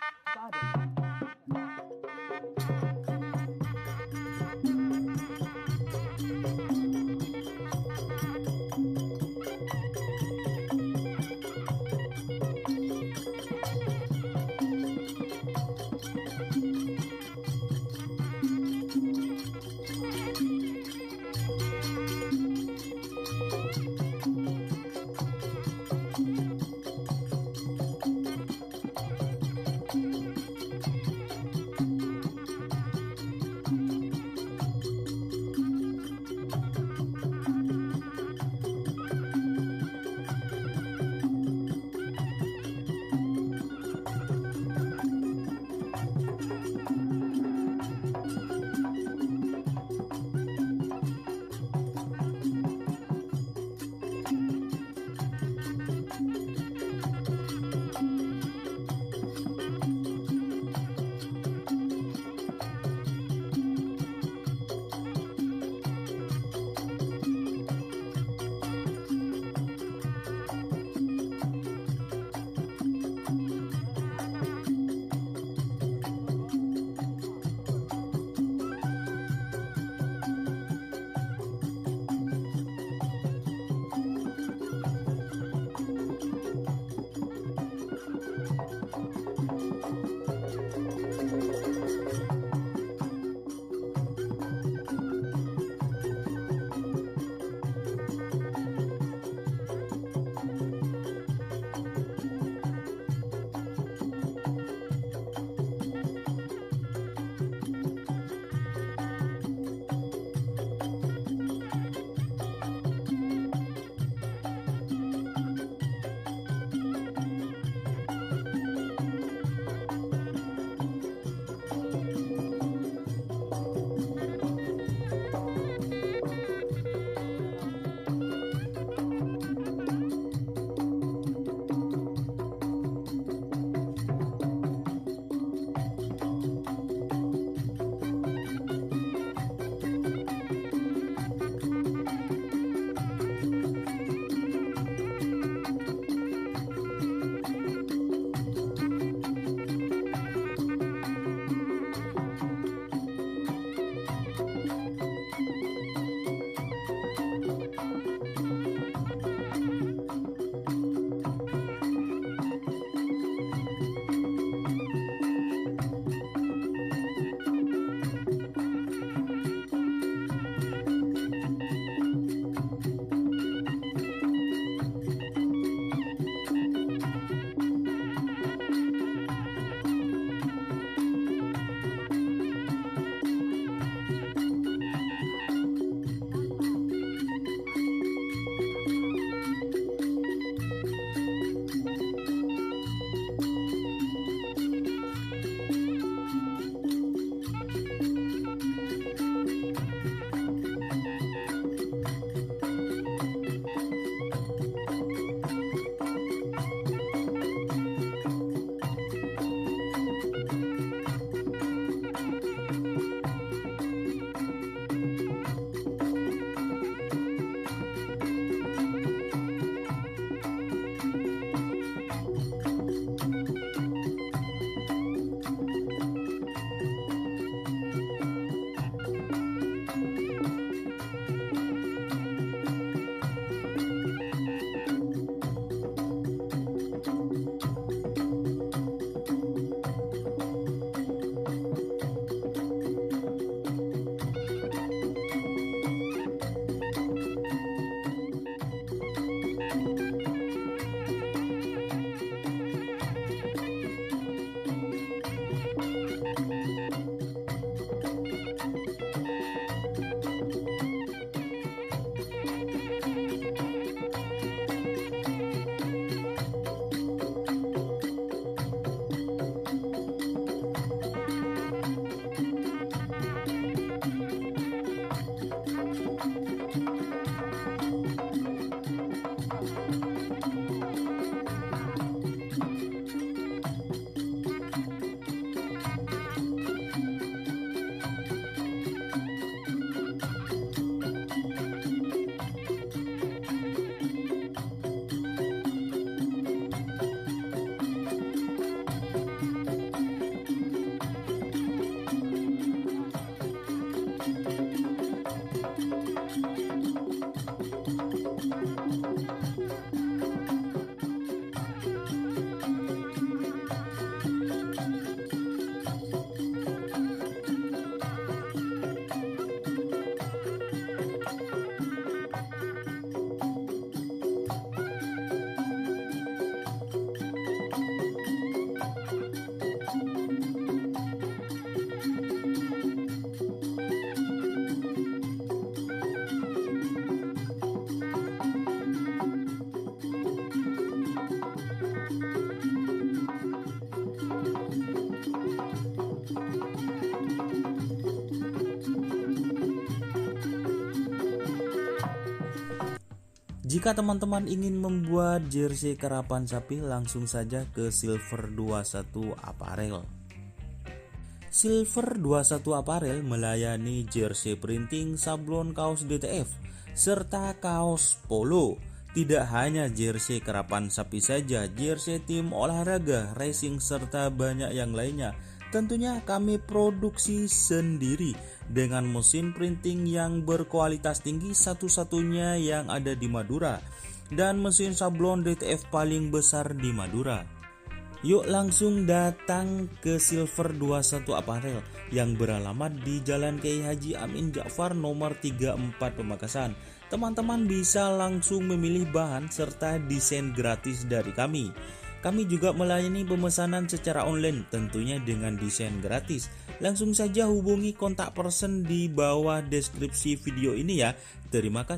Nggak ada. Jika teman-teman ingin membuat jersey karapan sapi, langsung saja ke Silver 21 Apparel. Silver 21 Apparel melayani jersey printing, sablon kaos DTF, serta kaos polo. Tidak hanya jersey karapan sapi saja, jersey tim olahraga, racing, serta banyak yang lainnya. Tentunya kami produksi sendiri dengan mesin printing yang berkualitas tinggi, satu-satunya yang ada di Madura, dan mesin sablon DTF paling besar di Madura. Yuk langsung datang ke Silver 21 Apparel yang beralamat di Jalan Kiai Haji Amin Ja'far nomor 34 Pamekasan. Teman-teman bisa langsung memilih bahan serta desain gratis dari kami. Kami juga melayani pemesanan secara online, tentunya dengan desain gratis. Langsung saja hubungi kontak person di bawah deskripsi video ini ya. Terima kasih.